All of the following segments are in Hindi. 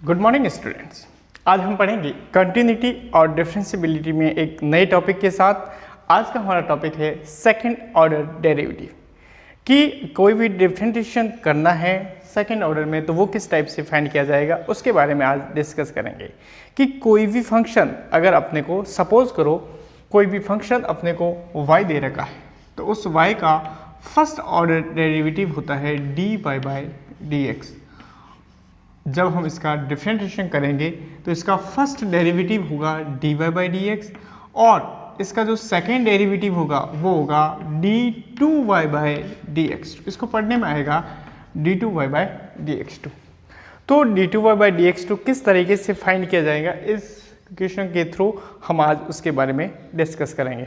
Good morning students. आज हम पढ़ेंगे कंटिन्यूटी और डिफरेंशिएबिलिटी में एक नए टॉपिक के साथ। आज का हमारा टॉपिक है सेकंड ऑर्डर डेरिवेटिव, कि कोई भी डिफरेंशिएशन करना है सेकंड ऑर्डर में तो वो किस टाइप से फाइंड किया जाएगा, उसके बारे में आज डिस्कस करेंगे। कि कोई भी फंक्शन अगर अपने को सपोज करो कोई भी फंक्शन अपने को y दे रखा है तो उस y का फर्स्ट ऑर्डर डेरिवेटिव होता है dy/dx। जब हम इसका डिफरेंशिएशन करेंगे तो इसका फर्स्ट डेरिवेटिव होगा dy/dx और इसका जो सेकेंड डेरिवेटिव होगा वो होगा d2y/dx। इसको पढ़ने में आएगा d2y/dx2। तो d2y/dx2 किस तरीके से फाइंड किया जाएगा, इस क्वेश्चन के थ्रू हम आज उसके बारे में डिस्कस करेंगे।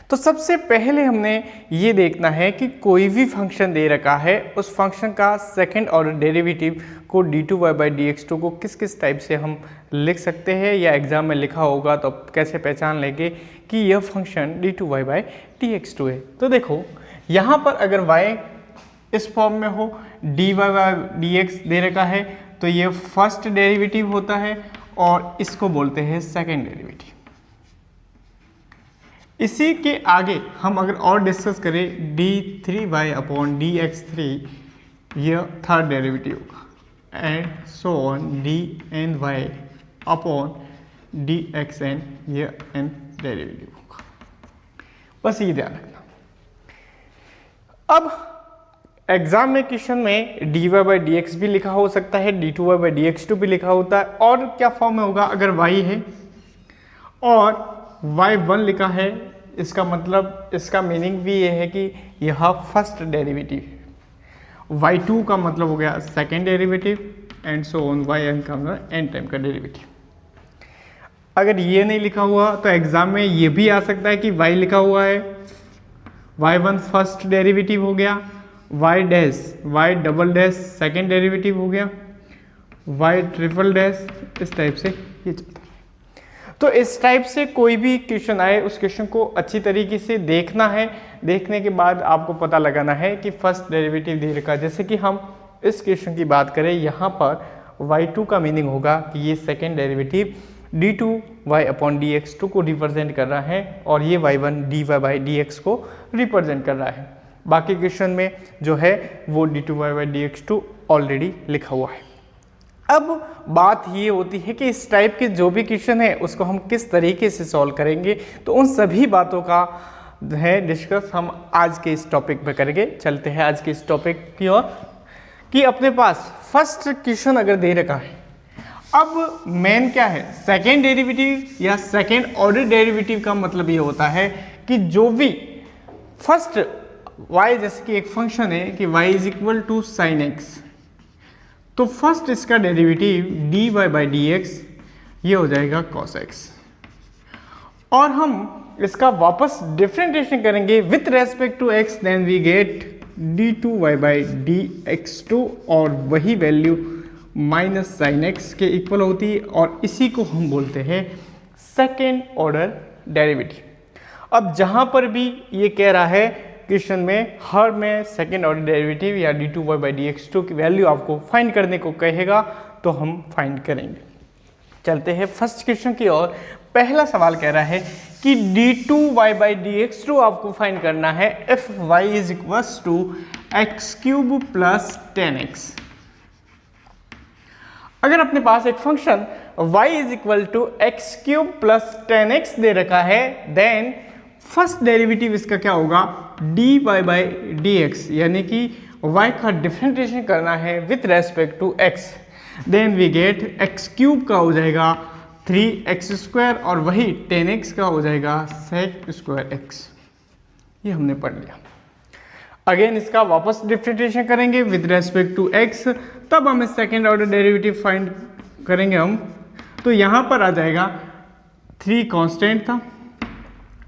तो सबसे पहले हमने ये देखना है कि कोई भी फंक्शन दे रखा है उस फंक्शन का सेकंड ऑर्डर डेरिवेटिव को d2y/dx2 को किस किस टाइप से हम लिख सकते हैं, या एग्जाम में लिखा होगा तो कैसे पहचान लेंगे कि यह फंक्शन d2y/dx2 है। तो देखो यहाँ पर अगर y इस फॉर्म में हो, dy/dx दे रखा है तो ये फर्स्ट डेरिवेटिव होता है और इसको बोलते हैं सेकेंड डेरिवेटिव। इसी के आगे हम अगर और डिस्कस करें d3y/dx3 यह थर्ड डेरिवेटिव होगा, एंड सो ऑन dny/dxn यह nth डेरिवेटिव होगा। बस ये ध्यान रखना। अब एग्जाम में क्वेश्चन में dy/dx भी लिखा हो सकता है, d2y/dx2 भी लिखा होता है, और क्या फॉर्म में होगा अगर y है और y1 लिखा है, इसका मतलब इसका मीनिंग भी ये है कि यह फर्स्ट डेरिवेटिव है। y2 का मतलब हो गया second derivative, and so on yn का मतलब n टाइम का डेरिवेटिव। अगर ये नहीं लिखा हुआ तो एग्जाम में ये भी आ सकता है कि y लिखा हुआ है, y1 फर्स्ट डेरिवेटिव हो गया, y double dash second derivative हो गया, y ट्रिपल डैश, इस टाइप से ये चलता है। तो इस टाइप से कोई भी क्वेश्चन आए उस क्वेश्चन को अच्छी तरीके से देखना है। देखने के बाद आपको पता लगाना है कि फर्स्ट डेरिवेटिव दे रखा है। जैसे कि हम इस क्वेश्चन की बात करें, यहाँ पर y2 का मीनिंग होगा कि ये सेकेंड डेरिवेटिव d2y/dx2 को रिप्रेजेंट कर रहा है और ये y1 dy/dx को रिप्रेजेंट कर रहा है। बाकी क्वेश्चन में जो है वो d2y/dx2 ऑलरेडी लिखा हुआ है। अब बात ये होती है कि इस टाइप के जो भी क्वेश्चन है उसको हम किस तरीके से सॉल्व करेंगे, तो उन सभी बातों का है डिस्कस हम आज के इस टॉपिक पे करेंगे। चलते हैं आज के इस टॉपिक की ओर। कि अपने पास फर्स्ट क्वेश्चन अगर दे रखा है, अब मेन क्या है, सेकेंड डेरिवेटिव या सेकेंड ऑर्डर डेरिवेटिव का मतलब ये होता है कि जो भी फर्स्ट y, जैसे कि एक फंक्शन है कि y = sin x, तो फर्स्ट इसका डेरिवेटिव dy/dx ये हो जाएगा cos x, और हम इसका वापस डिफरेंशिएशन करेंगे with respect to x, then we get d2y/dx2 और वही वैल्यू माइनस sin x के इक्वल होती है, और इसी को हम बोलते हैं सेकेंड ऑर्डर डेरिवेटिव। अब जहां पर भी ये कह रहा है क्वेश्चन में, हर में सेकेंड ऑर्डर डेरिवेटिव या d2y/dx2 की वैल्यू आपको फाइंड करने को कहेगा तो हम फाइंड करेंगे। चलते हैं फर्स्ट क्वेश्चन की ओर। पहला सवाल कह रहा है कि d2y/dx2 आपको फाइंड करना है if y = x³ + 10x। अगर अपने पास एक फंक्शन y = x³ + 10x दे रखा है, देन फर्स्ट डेरिवेटिव इसका क्या होगा dy/dx, यानी कि y का डिफरेंशिएशन करना है with respect to x, then we get x³ का हो जाएगा 3x² और वही 10x का हो जाएगा sec²x। ये हमने पढ़ लिया। अगेन इसका वापस डिफरेंशिएशन करेंगे विथ रेस्पेक्ट टू x, तब हम सेकेंड ऑर्डर डेरिवेटिव फाइंड करेंगे हम। तो यहाँ पर आ जाएगा 3 कांस्टेंट था,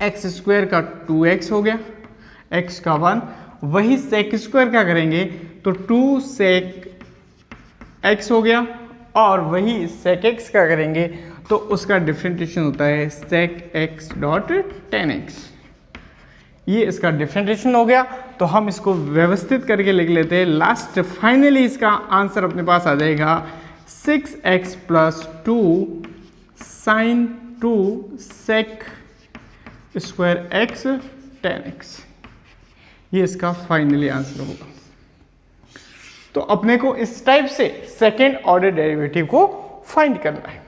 x² का 2x हो गया, x का 1, वही sec² क्या करेंगे तो 2 sec x हो गया, और वही sec x क्या करेंगे तो उसका डिफरेंशिएशन होता है sec x.10x। ये इसका डिफरेंशिएशन हो गया। तो हम इसको व्यवस्थित करके लिख लेते हैं। लास्ट फाइनली इसका आंसर अपने पास आ जाएगा 6x plus 2 sine 2 sec square x tan x, ये इसका फाइनली आंसर होगा। तो अपने को इस टाइप से सेकेंड ऑर्डर डेरिवेटिव को फाइंड करना है।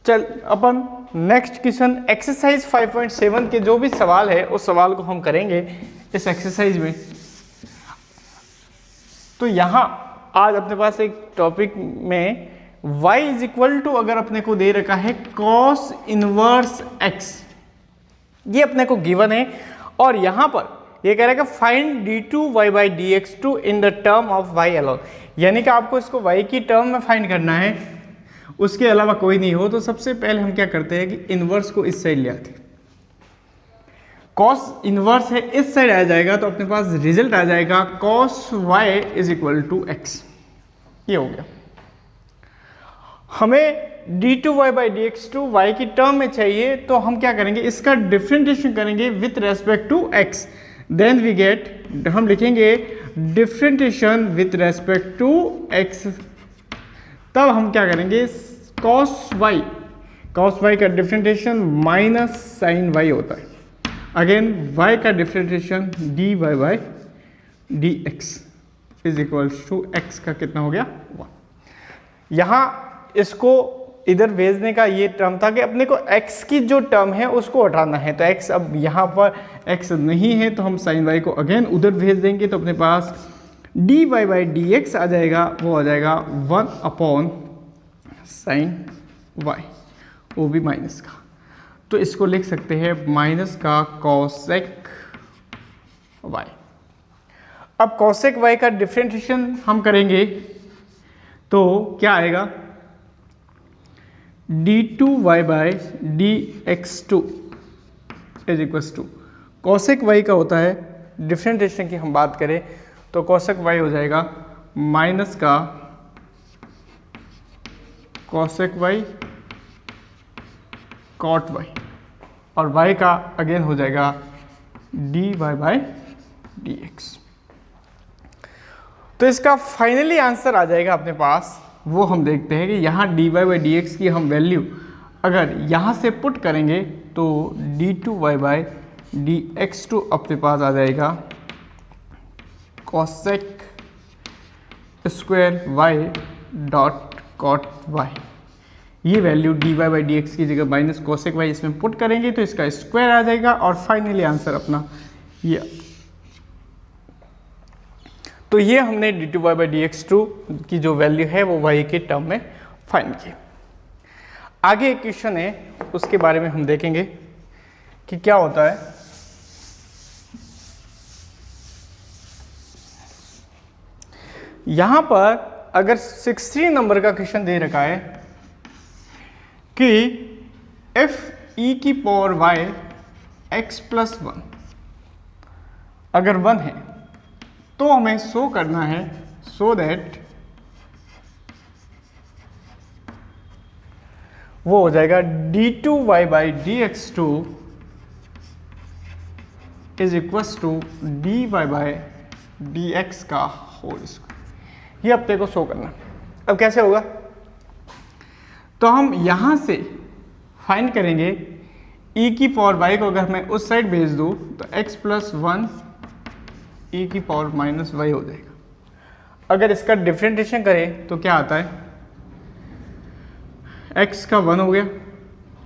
चल अपन नेक्स्ट क्वेश्चन एक्सरसाइज 5.7 के जो भी सवाल है उस सवाल को हम करेंगे इस एक्सरसाइज में। तो यहाँ आज अपने पास एक टॉपिक में y इज इक्वल टू अगर अपने को दे रखा है cos इनवर्स x, ये अपने को गिवन है और यहाँ पर ये कह रहा है कि find d2y by dx2 in the term of y alone, यानी कि आपको इसको y की टर्म में फाइंड करना है, उसके अलावा कोई नहीं हो। तो सबसे पहले हम क्या करते हैं कि इनवर्स को इस साइड ले आते हैं। cos इनवर्स है इस साइड आ जाएगा तो अपने पास रिजल्ट आ जाएगा cos y is equal to x, ये हो गया। हमें d2y बाई dx2 y की टर्म में चाहिए तो हम क्या करेंगे, इसका डिफरेंशिएशन करेंगे with respect to x, then we get, हम लिखेंगे differentiation with respect to x, तब हम क्या करेंगे cos y का डिफरेंशिएशन माइनस साइन y होता है, अगेन y का differentiation dy by dx is equal to x का कितना हो गया 1। यहाँ इसको इधर भेजने का ये टर्म था कि अपने को x की जो टर्म है उसको हटाना है, तो x अब यहाँ पर x नहीं है तो हम साइन y को अगेन उधर भेज देंगे, तो अपने पास dy बाई dx आ जाएगा, वो आ जाएगा 1 अपॉन साइन y, वो भी माइनस का, तो इसको लिख सकते हैं माइनस का कॉसेक y। अब कॉसेक y का डिफरेंशिएशन हम करेंगे तो क्या आएगा, d2y by dx2 is equal to cosec y का होता है, डिफरेंशिएशन की हम बात करें तो कॉसेक y हो जाएगा माइनस का कॉसेक y कॉट y, और y का अगेन हो जाएगा dy बाई dx। तो इसका फाइनली आंसर आ जाएगा अपने पास, वो हम देखते हैं कि यहाँ dy बाई dx की हम वैल्यू अगर यहाँ से पुट करेंगे तो d2y बाई dx2 अपने पास आ जाएगा cosec square y dot cot y, ये वैल्यू dy बाई dx की जगह माइनस कॉसेक y इसमें पुट करेंगे तो इसका स्क्वायर आ जाएगा और फाइनली आंसर अपना ये। तो ये हमने d2y बाई dx2 की जो वैल्यू है वो y के टर्म में फाइंड की। आगे एक क्वेश्चन है उसके बारे में हम देखेंगे कि क्या होता है। यहां पर अगर 63 नंबर का क्वेश्चन दे रखा है कि f e की पावर y x प्लस 1 अगर 1 है तो हमें शो करना है सो दैट वो हो जाएगा d2y by dx2 is equals to dy by dx का होल स्क्वायर, ये अपने को शो करना। अब कैसे होगा, तो हम यहां से फाइंड करेंगे e की पावर y को अगर मैं उस साइड भेज दूं तो x प्लस 1 e की पावर माइनस y हो जाएगा। अगर इसका डिफरेंशिएशन करें तो क्या आता है, x का 1 हो गया,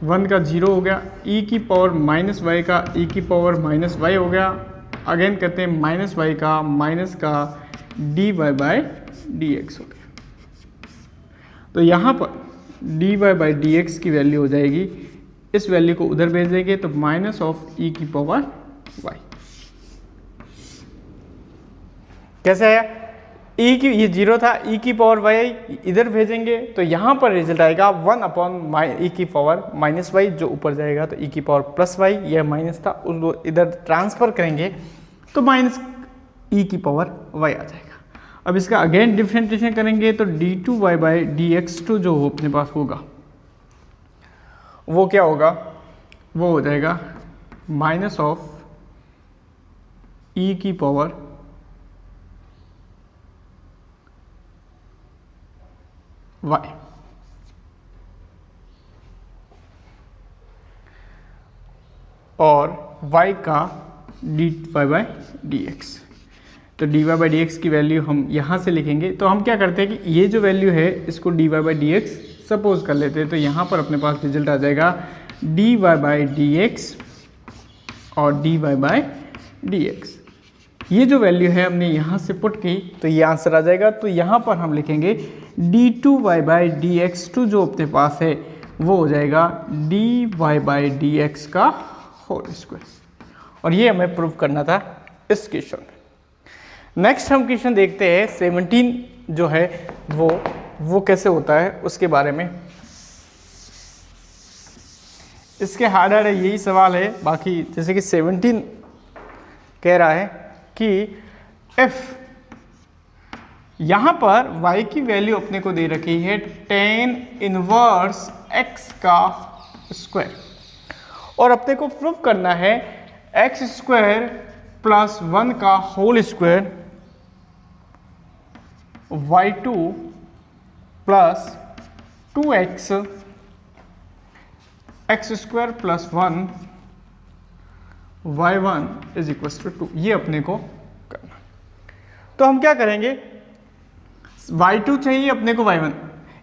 1 का 0 हो गया, e की पावर माइनस y का e की पावर माइनस y हो गया, अगेन करते हैं माइनस y का माइनस का dy बाई dx हो गया। तो यहाँ पर dy बाई dx की वैल्यू हो जाएगी, इस वैल्यू को उधर भेज देंगे तो माइनस ऑफ e की पावर y। कैसे है, e की ये 0 था, e की पावर y इधर भेजेंगे तो यहाँ पर रिजल्ट आएगा 1 अपॉन e की पावर माइनस y, जो ऊपर जाएगा तो e की पावर प्लस y, यह माइनस था उसको इधर ट्रांसफर करेंगे तो माइनस e की पावर y आ जाएगा। अब इसका अगेन डिफरेंशिएशन करेंगे तो d2y बाई dx2 जो अपने पास होगा वो क्या होगा, वो हो जाएगा माइनस ऑफ e की पावर y और y का dy बाई डी एक्स। तो dy बाई डी एक्स की वैल्यू हम यहाँ से लिखेंगे। तो हम क्या करते हैं कि ये जो वैल्यू है इसको dy by D x suppose कर लेते हैं। तो यहाँ पर अपने पास रिजल्ट आ जाएगा dy बाई डी एक्स और dy बाई डी एक्स। ये जो वैल्यू है हमने यहाँ से पुट की तो ये आंसर आ जाएगा। तो यहाँ पर हम लिखेंगे d2y by D x to जो अपने पास है वो हो जाएगा dy बाई डी एक्स का होल स्क्वायर। और ये हमें प्रूव करना था इस क्वेश्चन में। नेक्स्ट हम क्वेश्चन देखते हैं 17 जो है वो कैसे होता है उसके बारे में। इसके हार्ड यही सवाल है। बाकी जैसे कि 17 कह रहा है कि f यहाँ पर y की वैल्यू अपने को दे रखी है tan इनवर्स x का स्क्वायर और अपने को प्रूव करना है x स्क्वायर प्लस 1 का whole square y2 plus 2x x square plus 1 y1 is equal to 2। ये अपने को करना। तो हम क्या करेंगे, y2 चाहिए अपने को y1।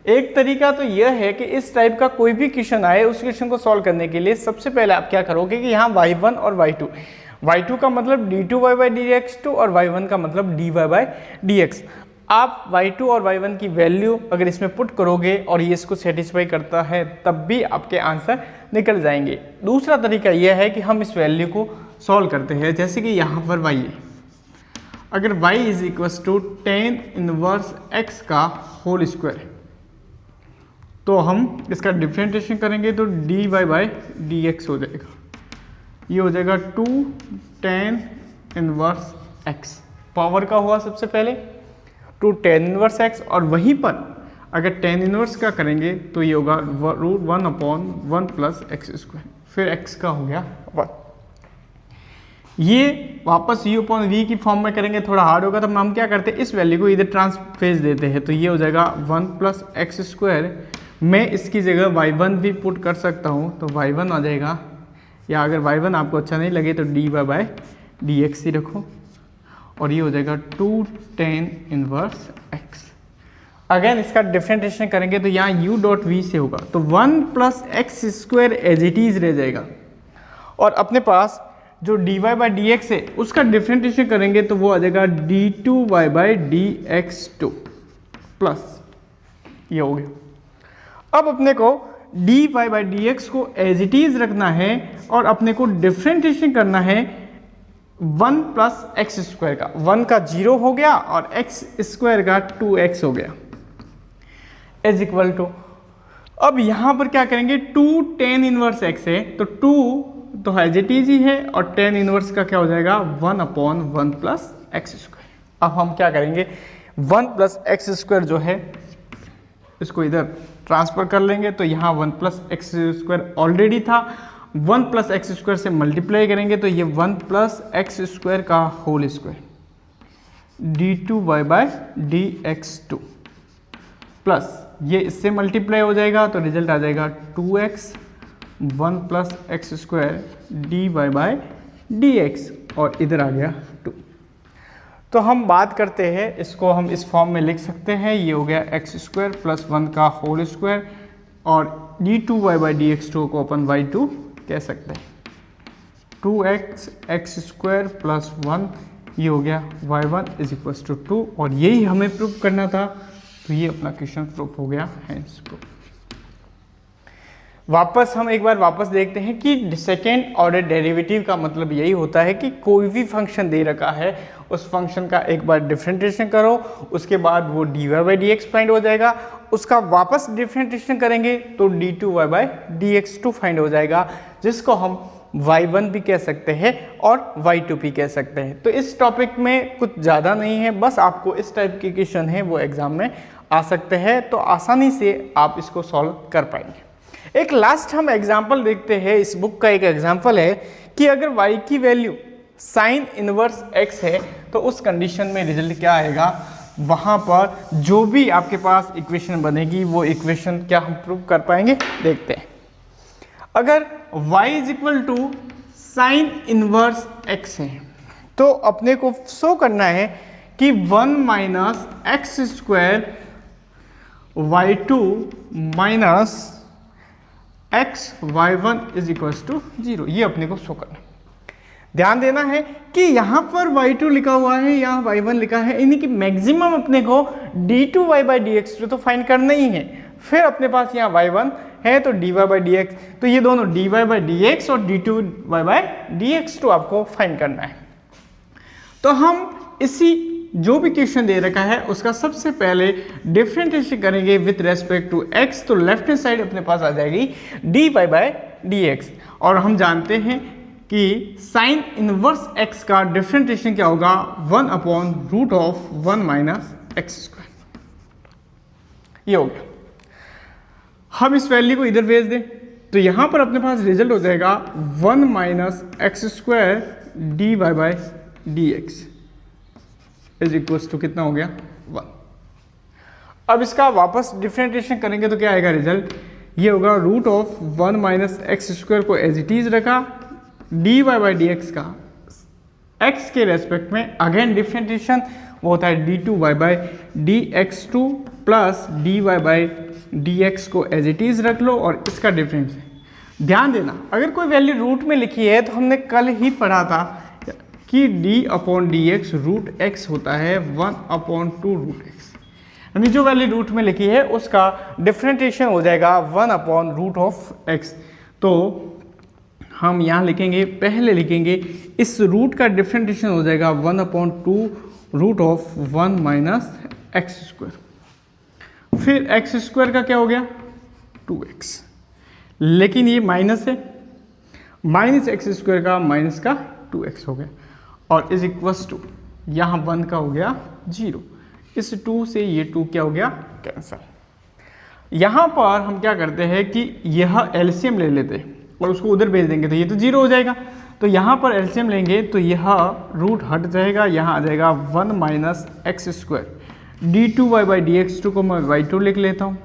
एक तरीका तो यह है कि इस टाइप का कोई भी क्वेश्चन आए उस क्वेश्चन को सॉल्व करने के लिए सबसे पहले आप क्या करोगे कि यहाँ y1 और y2 का मतलब d2y बाई dx2 और y1 का मतलब dy बाई dx। आप y2 और y1 की वैल्यू अगर इसमें पुट करोगे और ये इसको सेटिस्फाई करता है तब भी आपके आंसर निकल जाएंगे। दूसरा तरीका यह है कि हम इस वैल्यू को सॉल्व करते हैं। जैसे कि यहाँ पर y है, अगर y is equal to tan inverse x का होल स्क्वायर तो हम इसका डिफरेंशिएशन करेंगे तो dy बाई dx हो जाएगा। ये हो जाएगा 2 tan इनवर्स x। पावर का हुआ सबसे पहले 2 tan इनवर्स x और वहीं पर अगर tan इनवर्स का करेंगे तो ये होगा रूट 1/1 प्लस एक्स स्क्वायर, फिर x का हो गया 1। ये वापस u/v की फॉर्म में करेंगे, थोड़ा हार्ड होगा। तो हम क्या करते हैं, इस वैल्यू को इधर ट्रांसफेज देते हैं। तो ये हो जाएगा 1 प्लस एक्स स्क्वायर। मैं इसकी जगह y1 भी पुट कर सकता हूँ तो y1 आ जाएगा, या अगर y1 आपको अच्छा नहीं लगे तो dy बाई dx ही रखो और ये हो जाएगा 2 tan इनवर्स x। अगेन इसका डिफरेंशिएशन करेंगे तो यहाँ u.v से होगा तो 1 plus x square as it is रह जाएगा और अपने पास जो dy बाई dx है उसका डिफरेंशिएशन करेंगे तो वो आ जाएगा d2y बाई dx2 प्लस ये हो गया। अब अपने को dy बाई dx को एज इट इज रखना है और अपने को डिफरेंशिएशन करना है 1 प्लस एक्स स्क्वायर का। 1 का 0 हो गया और एक्स स्क्वायर का 2x हो गया इज इक्वल टू। अब यहाँ पर क्या करेंगे, 2 tan इनवर्स x है तो 2 तो एज इट इज ही है और tan इनवर्स का क्या हो जाएगा 1/1 प्लस एक्स स्क्वायर। अब हम क्या करेंगे 1 प्लस एक्स स्क्वायर जो है इसको इधर ट्रांसफर कर लेंगे तो यहाँ 1 प्लस एक्स स्क्वायर ऑलरेडी था, 1 प्लस एक्स स्क्वायर से मल्टीप्लाई करेंगे तो ये 1 प्लस एक्स स्क्वायर का whole square d2y by dx2 plus ये इससे मल्टीप्लाई हो जाएगा तो रिजल्ट आ जाएगा 2x 1 plus x square dy by dx और इधर आ गया 2। तो हम बात करते हैं इसको, हम इस फॉर्म में लिख सकते हैं। ये हो गया एक्स स्क्वायर प्लस 1 का होल स्क्वायर और d2y बाई dx2 को अपन y2 कह सकते हैं। 2x एक्स स्क्वायर प्लस 1 ये हो गया y1 इज इक्वल टू 2 और यही हमें प्रूव करना था। तो ये अपना क्वेश्चन प्रूफ हो गया है। वापस हम एक बार वापस देखते हैं कि सेकेंड ऑर्डर डेरिवेटिव का मतलब यही होता है कि कोई भी फंक्शन दे रखा है उस फंक्शन का एक बार डिफरेंशिएशन करो, उसके बाद वो dy बाई dx फाइंड हो जाएगा, उसका वापस डिफरेंशिएशन करेंगे तो d2y बाई dx2 फाइंड हो जाएगा, जिसको हम y1 भी कह सकते हैं और y2 भी कह सकते हैं। तो इस टॉपिक में कुछ ज़्यादा नहीं है, बस आपको इस टाइप के क्वेश्चन है वो एग्जाम में आ सकते हैं तो आसानी से आप इसको सॉल्व कर पाएंगे। एक लास्ट हम एग्जाम्पल देखते हैं। इस बुक का एक एग्जाम्पल है कि अगर y की वैल्यू साइन इनवर्स x है तो उस कंडीशन में रिजल्ट क्या आएगा, वहाँ पर जो भी आपके पास इक्वेशन बनेगी वो इक्वेशन क्या हम प्रूव कर पाएंगे, देखते हैं। अगर y is equal to sine inverse x है तो अपने को शो करना है कि 1 minus x square y2 minus x y1 is equal to 0, ये अपने को शो करना है। ध्यान देना है कि यहाँ पर y2 लिखा हुआ है, यहाँ y1 लिखा है, यानी कि मैक्सिमम अपने को d2y/dx तो फाइंड करना ही है। फिर अपने पास यहाँ y1 है तो dy/dx, तो ये दोनों dy/dx और d2y/dx आपको फाइंड करना है। तो हम इसी जो भी क्वेश्चन दे रखा है उसका सबसे पहले डिफरेंशिएशन करेंगे विथ रेस्पेक्ट टू x, तो लेफ्ट हैंड साइड अपने पास आ जाएगी dy/dx, और हम जानते हैं कि साइन इनवर्स x का डिफरेंशिएशन क्या होगा, 1/√1 माइनस एक्स स्क्वायर, ये हो गया। हम इस वैल्यू को इधर भेज दें तो यहाँ पर अपने पास रिजल्ट हो जाएगा 1 minus x square dy/dx is equal to कितना हो गया, 1। अब इसका वापस डिफरेंशिएशन करेंगे तो क्या आएगा रिजल्ट, ये होगा √1 माइनस एक्स स्क्वायर को एज इट इज रखा, dy/dx का x के रेस्पेक्ट में अगेन डिफरेंशिएशन वो होता है d2y/dx2 प्लस dy/dx को एज इट इज रख लो और इसका डिफरेंस है। ध्यान देना अगर कोई वैल्यू रूट में लिखी है तो हमने कल ही पढ़ा था कि d/dx √x होता है 1/2√x, यानी जो वैल्यू रूट में लिखी है उसका डिफरेंशिएशन हो जाएगा 1/√x। तो हम यहाँ लिखेंगे, पहले लिखेंगे इस रूट का डिफरेंशिएशन हो जाएगा 1/2√1 माइनस एक्स स्क्वायर, फिर एक्स स्क्वायर का क्या हो गया 2x, लेकिन ये माइनस है, माइनस एक्स स्क्वायर का माइनस का 2x हो गया, और इज इक्वल्स टू यहाँ 1 का हो गया 0, इस 2 से ये 2 क्या हो गया कैंसल। यहाँ पर हम क्या करते हैं कि यह एलसीएम ले लेते हैं और उसको उधर भेज देंगे तो ये तो 0 हो जाएगा, तो यहाँ पर एलसीएम लेंगे तो यह रूट हट जाएगा, यहाँ आ जाएगा 1 माइनस एक्स स्क्वायर, d2y/dx2 को मैं y2 लिख लेता हूँ,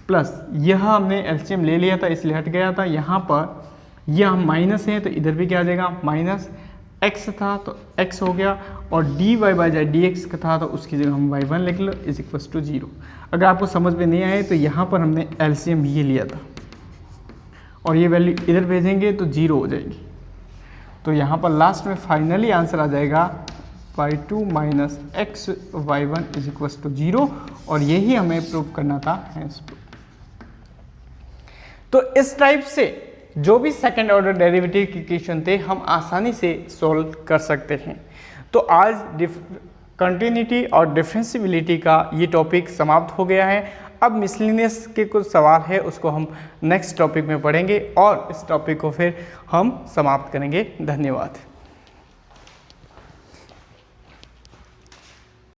प्लस यह हमने एलसीएम ले लिया था इसलिए हट गया था, यहाँ पर यह माइनस है तो इधर भी क्या आ जाएगा माइनस, x था तो x हो गया, और dy/dx का था तो उसकी जगह हम y1 लिख लो इज इक्वल टू 0। अगर आपको समझ में नहीं आए तो यहाँ पर हमने एलसीएम ये लिया था और ये वैल्यू इधर भेजेंगे तो 0 हो जाएगी, तो यहाँ पर लास्ट में फाइनली आंसर आ जाएगा y2 minus x y1 is equal to 0, और यही हमें प्रूव करना था। तो इस टाइप से जो भी सेकंड ऑर्डर डेरिवेटिव के इक्वेशन थे हम आसानी से सॉल्व कर सकते हैं। तो आज कंटिन्यूटी और डिफरेंशिएबिलिटी का ये टॉपिक समाप्त हो गया है। अब मिसलिनियस के कुछ सवाल है उसको हम नेक्स्ट टॉपिक में पढ़ेंगे और इस टॉपिक को फिर हम समाप्त करेंगे। धन्यवाद।